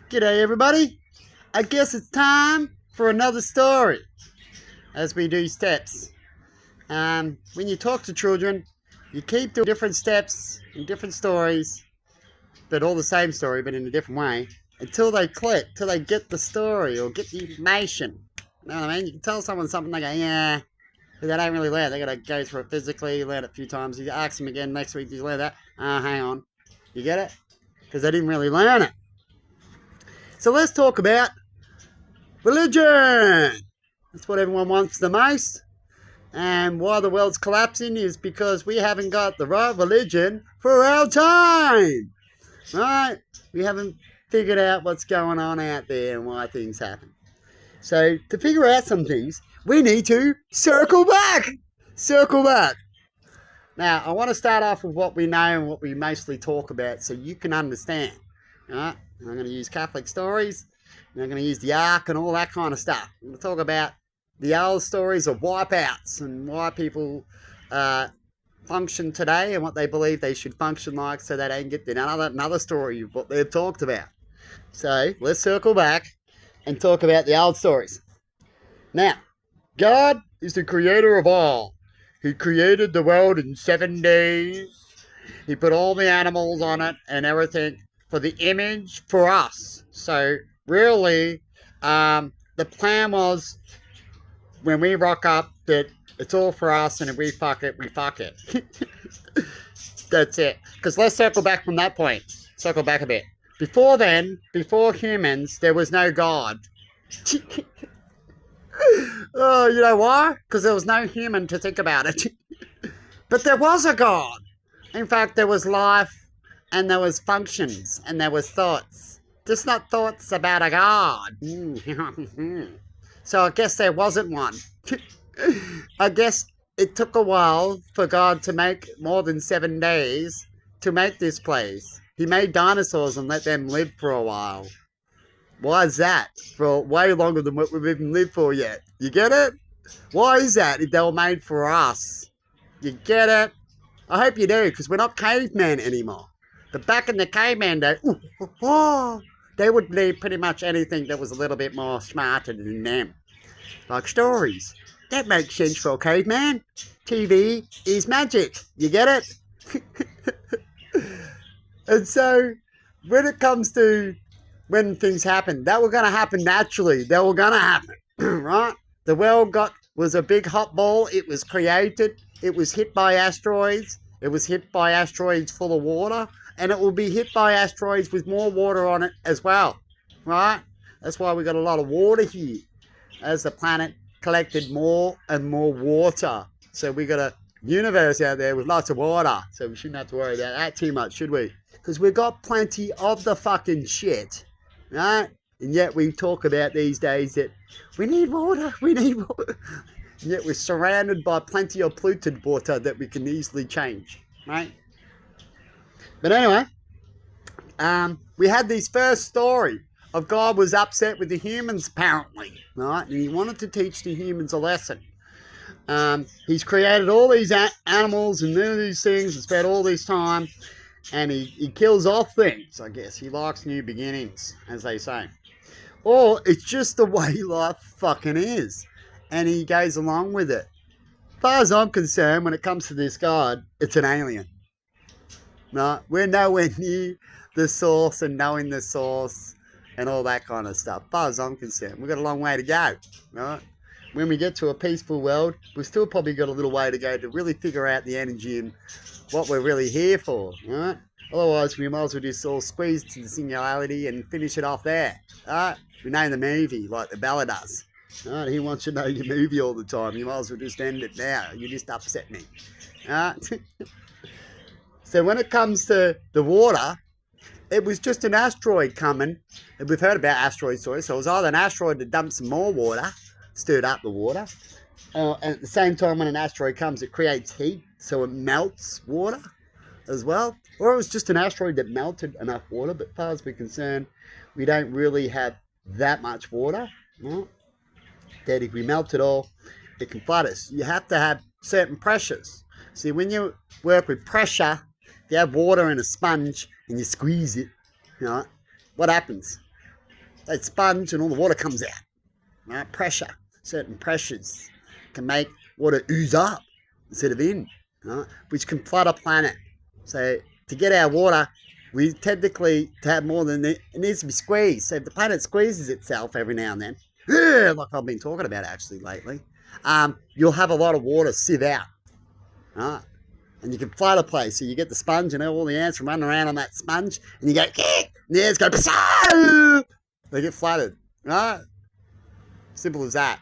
G'day everybody. I guess it's time for another story as we do steps. When you talk to children, you keep doing different steps and different stories, but all the same story, but in a different way, until they click, till they get the story or get the information. You know what I mean? You can tell someone something, they go, yeah, but they don't really learn. They got to go through it physically, learn it a few times. You ask them again next week, did you learn that? Hang on. You get it? Because they didn't really learn it. So let's talk about religion. That's what everyone wants the most. And why the world's collapsing is because we haven't got the right religion for our time. Right? We haven't figured out what's going on out there and why things happen. So to figure out some things, we need to circle back. Circle back. Now, I want to start off with what we know and what we mostly talk about so you can understand. Right? I'm going to use Catholic stories, and I'm going to use the Ark and all that kind of stuff. I'm going to talk about the old stories of wipeouts and why people function today and what they believe they should function like so they don't get another story of what they've talked about. So let's circle back and talk about the old stories. Now, God is the creator of all. He created the world in 7 days. He put all the animals on it and everything for the image for us. So really, the plan was when we rock up that it's all for us, and if we fuck it, we fuck it. That's it. Because let's circle back from that point. Circle back a bit. Before then, before humans, there was no God. Oh, you know why? Because there was no human to think about it. But there was a God. In fact, there was life, and there was functions, and there was thoughts. Just not thoughts about a God. So I guess there wasn't one. I guess it took a while for God to make more than 7 days to make this place. He made dinosaurs and let them live for a while. Why is that? For way longer than what we've even lived for yet. You get it? Why is that if they were made for us? You get it? I hope you do, because we're not cavemen anymore. But back in the caveman day, they would believe pretty much anything that was a little bit more smarter than them. Like stories. That makes sense for a caveman. TV is magic. You get it? And so, when it comes to when things happen, that were going to happen naturally. They were going to happen, right? The world was a big hot ball. It was created. It was hit by asteroids. It was hit by asteroids full of water. And it will be hit by asteroids with more water on it as well, right? That's why we got a lot of water here as the planet collected more and more water. So we got a universe out there with lots of water. So we shouldn't have to worry about that too much, should we? Because we've got plenty of the fucking shit, right? And yet we talk about these days that we need water, we need water. And yet we're surrounded by plenty of polluted water that we can easily change, right? But anyway, we had this first story of God was upset with the humans apparently, right? And he wanted to teach the humans a lesson. He's created all these animals and all these things and spent all this time, and he kills off things, I guess. He likes new beginnings, as they say. Or it's just the way life fucking is, and he goes along with it. As far as I'm concerned, when it comes to this God, it's an alien. No, we're nowhere near the source and knowing the source and all that kind of stuff. As far as I'm concerned, we've got a long way to go, right? When we get to a peaceful world, we've still probably got a little way to go to really figure out the energy and what we're really here for, right? Otherwise, we might as well just all squeeze to the singularity and finish it off there, right? We know the movie like the Bella does. Right? He wants you to know your movie all the time. You might as well just end it now. You just upset me, right? So when it comes to the water, it was just an asteroid coming. And we've heard about asteroid stories. So it was either an asteroid that dumped some more water, stirred up the water. And at the same time when an asteroid comes, it creates heat. So it melts water as well. Or it was just an asteroid that melted enough water. But as far as we're concerned, we don't really have that much water. Right? That if we melt it all, it can flood us. You have to have certain pressures. See, when you work with pressure, you have water in a sponge and you squeeze it, you know, what happens? they sponge and all the water comes out. Right? Pressure, certain pressures can make water ooze up instead of in, right? Which can flood a planet. So to get our water, we technically, to have more than it needs to be squeezed. So if the planet squeezes itself every now and then, like I've been talking about actually lately, you'll have a lot of water sieve out, right? And you can flood a place. So you get the sponge and all the ants running around on that sponge, and you go, and the ants go, they get flooded, right? Simple as that.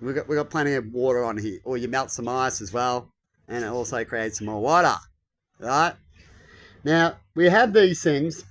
We got plenty of water on here. Or you melt some ice as well, and it also creates some more water, right? Now, we have these things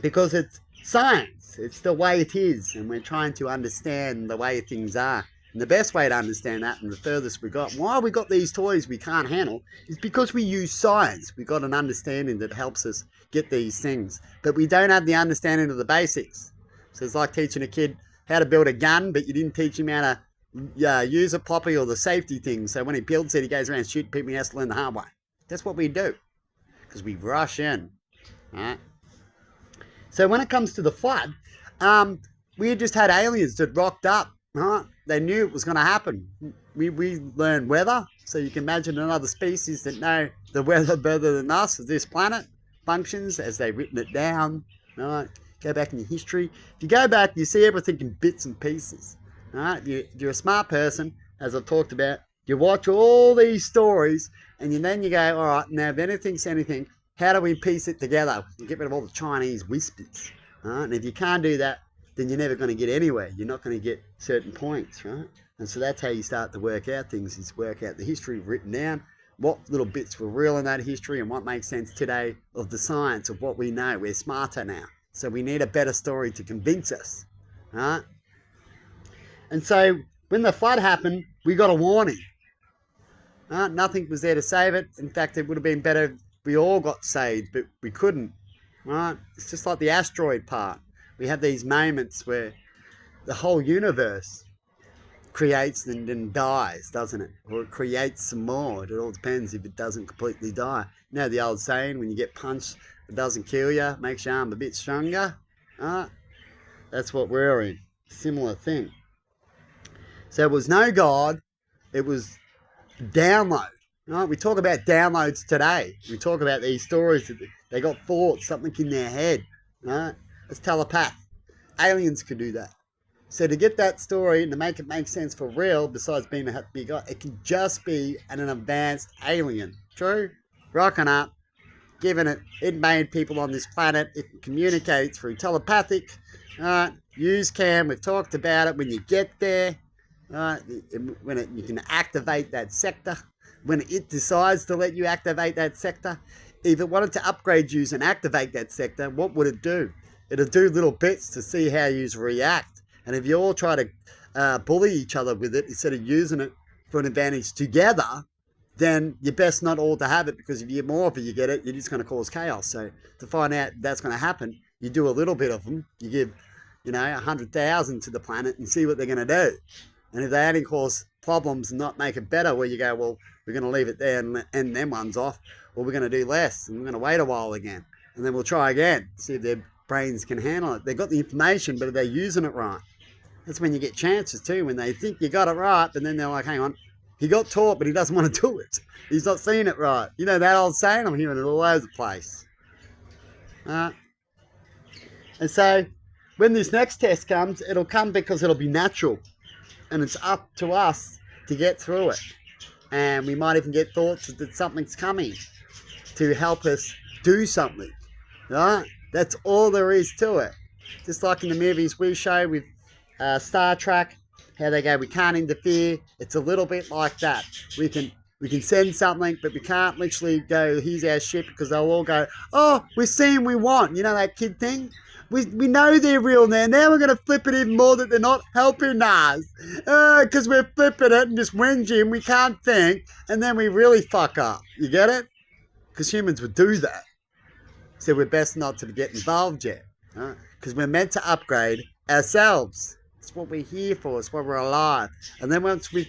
because it's science. It's the way it is, and we're trying to understand the way things are. And the best way to understand that, and the furthest we got, why we got these toys we can't handle, is because we use science. We got an understanding that helps us get these things. But we don't have the understanding of the basics. So it's like teaching a kid how to build a gun, but you didn't teach him how to use it properly or the safety things. So when he builds it, he goes around shooting people, he has to learn the hard way. That's what we do, because we rush in, right? So when it comes to the flood, we just had aliens that rocked up, right? They knew it was going to happen. We learned weather, so you can imagine another species that know the weather better than us of this planet functions as they've written it down, right? Go back in your history. If you go back, you see everything in bits and pieces, right? You're a smart person, as I've talked about. You watch all these stories, and then you go, all right, now if anything's anything, how do we piece it together? You get rid of all the Chinese whispers, right? And if you can't do that, then you're never going to get anywhere. You're not going to get certain points, right? And so that's how you start to work out things, is work out the history written down, what little bits were real in that history, and what makes sense today of the science of what we know. We're smarter now. So we need a better story to convince us, right? And so when the flood happened, we got a warning. Nothing was there to save it. In fact, it would have been better if we all got saved, but we couldn't, right? It's just like the asteroid part. We have these moments where the whole universe creates and then dies, doesn't it? Or it creates some more. It all depends if it doesn't completely die. You know the old saying, when you get punched, it doesn't kill you, makes your arm a bit stronger. That's what we're in. Similar thing. So it was no God, it was download. Right? We talk about downloads today. We talk about these stories that they got thoughts, something in their head. Right? It's telepath. Aliens could do that. So to get that story and to make it make sense for real, besides being a big God, it can just be an advanced alien. True? Rocking up, giving it made people on this planet. It can communicate through telepathic. Use cam, we've talked about it. When you get there, you can activate that sector. When it decides to let you activate that sector, if it wanted to upgrade you and activate that sector, what would it do? It'll do little bits to see how you react. And if you all try to bully each other with it instead of using it for an advantage together, then you're best not all to have it, because if you more of it, you get it, you're just going to cause chaos. So to find out that's going to happen, you do a little bit of them. You give, 100,000 to the planet and see what they're going to do. And if they only cause problems and not make it better, where you go, well, we're going to leave it there and end them ones off, or we're going to do less and we're going to wait a while again. And then we'll try again, see if their brains can handle it. They've got the information, but are they using it right? That's when you get chances too, when they think you got it right, but then they're like, hang on, he got taught, but he doesn't want to do it. He's not seeing it right. You know that old saying? I'm hearing it all over the place. And so when this next test comes, it'll come because it'll be natural. And it's up to us to get through it. And we might even get thoughts that something's coming to help us do something. Right? That's all there is to it. Just like in the movies we show with Star Trek, how they go, we can't interfere. It's a little bit like that. We can send something, but we can't literally go, here's our ship, because they'll all go, oh, we're seeing we want. You know that kid thing? We know they're real now. Now we're going to flip it even more that they're not helping us. Because we're flipping it and just whinging. We can't think. And then we really fuck up. You get it? Because humans would do that. So we're best not to get involved yet. Because we're meant to upgrade ourselves. It's what we're here for. It's why we're alive. And then once we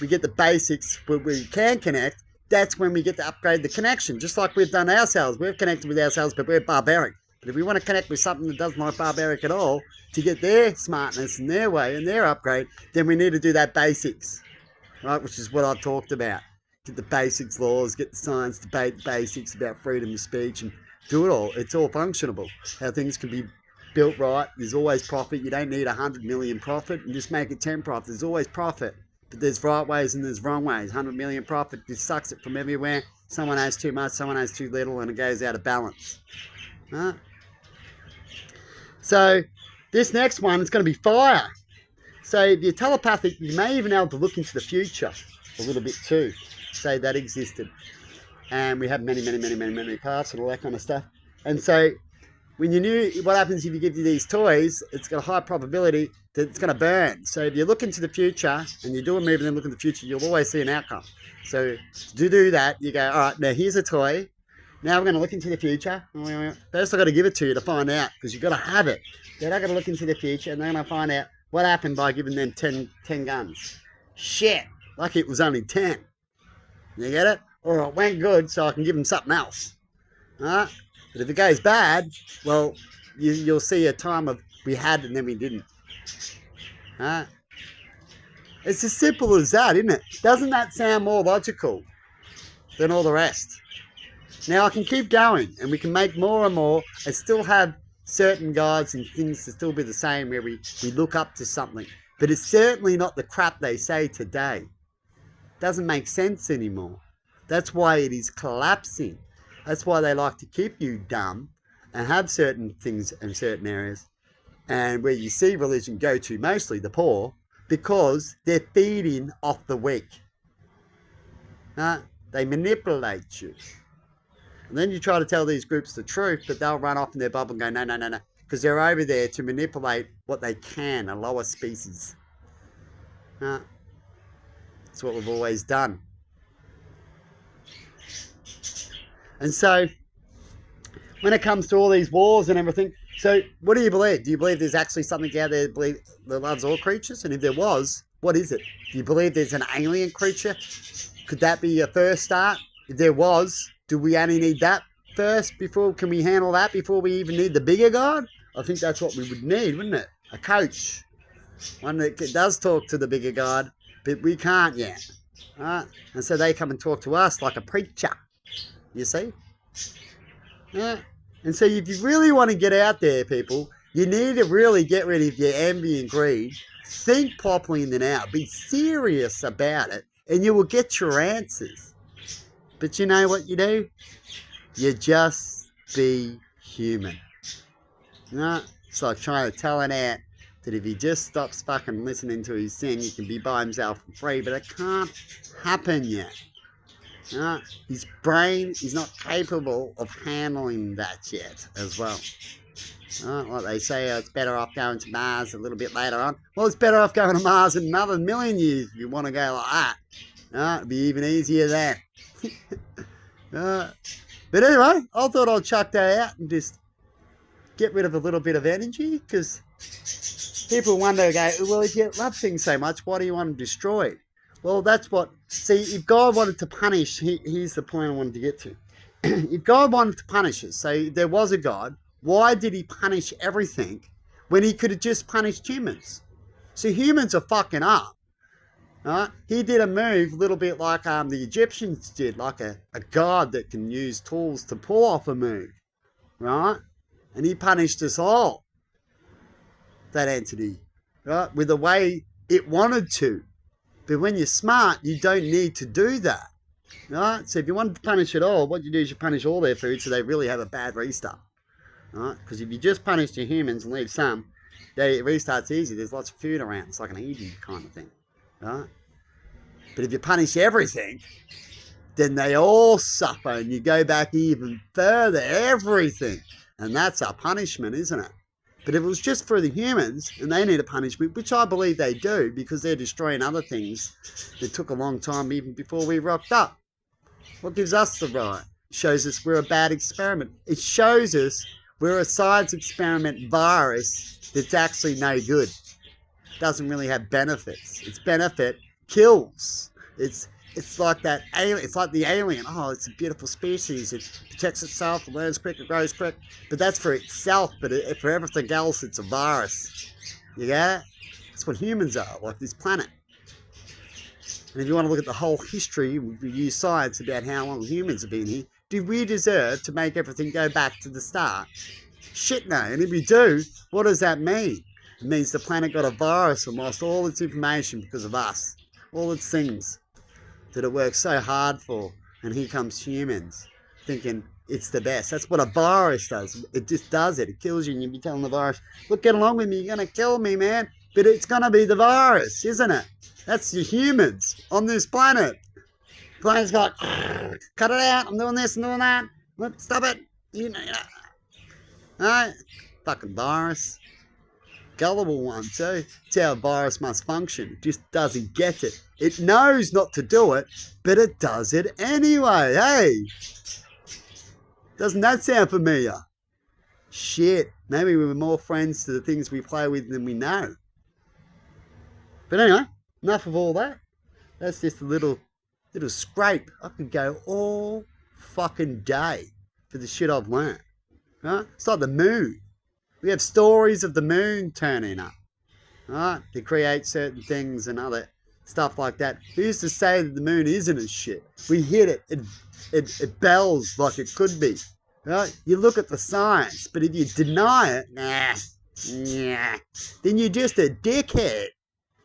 get the basics where we can connect, that's when we get to upgrade the connection. Just like we've done ourselves. We've connected with ourselves, but we're barbaric. But if we want to connect with something that doesn't like barbaric at all to get their smartness and their way and their upgrade, then we need to do that basics, right? Which is what I talked about. Get the basics laws, get the science, debate the basics about freedom of speech and do it all. It's all functionable. How things can be built right. There's always profit. You don't need 100 million profit and just make it 10 profit. There's always profit. But there's right ways and there's wrong ways. 100 million profit just sucks it from everywhere. Someone has too much, someone has too little, and it goes out of balance. Huh? So this next one is going to be fire. So if you're telepathic, you may even be able to look into the future a little bit too. Say that existed. And we have many paths and all that kind of stuff. And so when you knew what happens if you give you these toys, it's got a high probability that it's going to burn. So if you look into the future and you do a move and then look in the future, you'll always see an outcome. So to do that, you go, all right, now here's a toy. Now we're going to look into the future. First I've got to give it to you to find out, because you've got to have it. Then I've got to look into the future and then I'm going to find out what happened by giving them 10 guns. Shit, lucky it was only 10. You get it? Or it went good so I can give them something else. But if it goes bad, well, you'll see a time of we had and then we didn't. It's as simple as that, isn't it? Doesn't that sound more logical than all the rest? Now I can keep going and we can make more and more and still have certain gods and things to still be the same where we look up to something. But it's certainly not the crap they say today. It doesn't make sense anymore. That's why it is collapsing. That's why they like to keep you dumb and have certain things in certain areas. And where you see religion go to mostly the poor, because they're feeding off the weak. They manipulate you. And then you try to tell these groups the truth, but they'll run off in their bubble and go, no. Because they're over there to manipulate what they can, a lower species. That's what we've always done. And so, when it comes to all these wars and everything, so what do you believe? Do you believe there's actually something out there that loves all creatures? And if there was, what is it? Do you believe there's an alien creature? Could that be your first start? If there was, do we only need that first before, can we handle that before we even need the bigger god? I think that's what we would need, wouldn't it? A coach. One that does talk to the bigger god, but we can't yet. And so they come and talk to us like a preacher. You see? And so if you really want to get out there, people, you need to really get rid of your envy and greed. Think properly in and out. Be serious about it, and you will get your answers. But you know what you do? You just be human. It's like trying to tell an ant that if he just stops fucking listening to his thing, he can be by himself and free. But it can't happen yet. His brain is not capable of handling that yet as well. Like they say, it's better off going to Mars a little bit later on. Well, it's better off going to Mars in another million years if you want to go like that. It'll be even easier then. But anyway, I thought I'd chuck that out and just get rid of a little bit of energy, because people wonder, well, if you love things so much, why do you want to destroy it? Well, that's what... See, if God wanted to punish... Here's the point I wanted to get to. If God wanted to punish us, so if there was a God, why did he punish everything when he could have just punished humans? So humans are fucking up. Right? He did a move a little bit like the Egyptians did, like a god that can use tools to pull off a move. Right? And he punished us all. That entity. Right? With the way it wanted to. But when you're smart, you don't need to do that. Right? So if you want to punish it all, what you do is you punish all their food so they really have a bad restart. Right? Because if you just punish the humans and leave some, it restarts easy. There's lots of food around. It's like an Eden kind of thing. Right? But if you punish everything, then they all suffer and you go back even further, everything. And that's a punishment, isn't it? But if it was just for the humans, and they need a punishment, which I believe they do, because they're destroying other things that took a long time even before we rocked up. What gives us the right? It shows us we're a bad experiment. It shows us we're a science experiment virus that's actually no good. It doesn't really have benefits. Its benefit kills. Its It's like that alien. It's like the alien. Oh, it's a beautiful species. It protects itself, it learns quick, it grows quick. But that's for itself. But for everything else, it's a virus. You get it? That's what humans are, like this planet. And if you want to look at the whole history, we use science about how long humans have been here. Do we deserve to make everything go back to the start? Shit no. And if we do, what does that mean? It means the planet got a virus and lost all its information because of us. All its things that it works so hard for. And here comes humans thinking it's the best. That's what a virus does. It just does it. It kills you and you be telling the virus, look, get along with me. You're going to kill me, man. But it's going to be the virus, isn't it? That's the humans on this planet. The planet's got, cut it out. I'm doing this and doing that. Look, stop it. You know. Alright? Fucking virus. Gullible one too. It's how a virus must function. It just doesn't get it. It knows not to do it, but it does it anyway. Hey! Doesn't that sound familiar? Shit. Maybe we're more friends to the things we play with than we know. But anyway, enough of all that. That's just a little scrape. I could go all fucking day for the shit I've learned. Right? It's like the moon. We have stories of the moon turning up. Right? To create certain things and other stuff like that. We used to say that the moon isn't a shit. We hit it. It bells like it could be. Right? You look at the science, but if you deny it, then you're just a dickhead.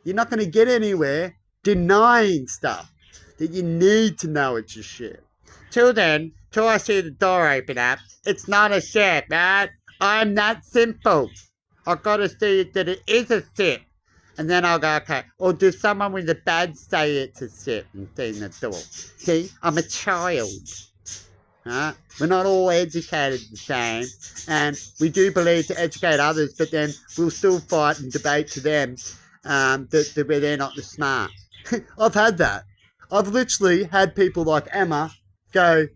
You're not going to get anywhere denying stuff that you need to know it's a shit. Till then, till I see the door open up, it's not a shit, man. I'm that simple. I've got to see that it is a shit. And then I'll go, okay. Or does someone with a badge say it's a shit and see the door? See, I'm a child. Right? We're not all educated the same. And we do believe to educate others, but then we'll still fight and debate to them that they're not the smart. I've had that. I've literally had people like Emma go,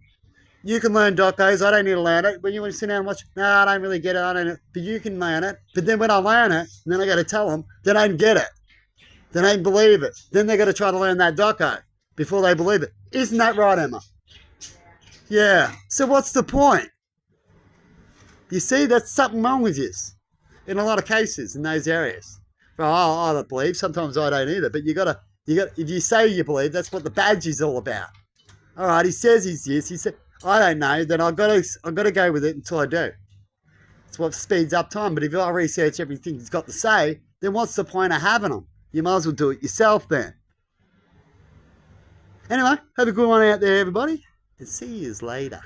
you can learn docos, I don't need to learn it. When you want to sit down and watch, no, I don't really get it, I don't know. But you can learn it. But then when I learn it, and then I got to tell them, they don't get it. They don't believe it. Then they got to try to learn that doco before they believe it. Isn't that right, Emma? Yeah. So what's the point? You see, that's something wrong with this in a lot of cases in those areas. Well, I don't believe. Sometimes I don't either. But you got. If you say you believe, that's what the badge is all about. All right. He says he's this. He said, I don't know. Then I've got to go with it until I do. It's what speeds up time. But if I research everything he's got to say, then what's the point of having them? You might as well do it yourself then. Anyway, have a good one out there, everybody. And see you later.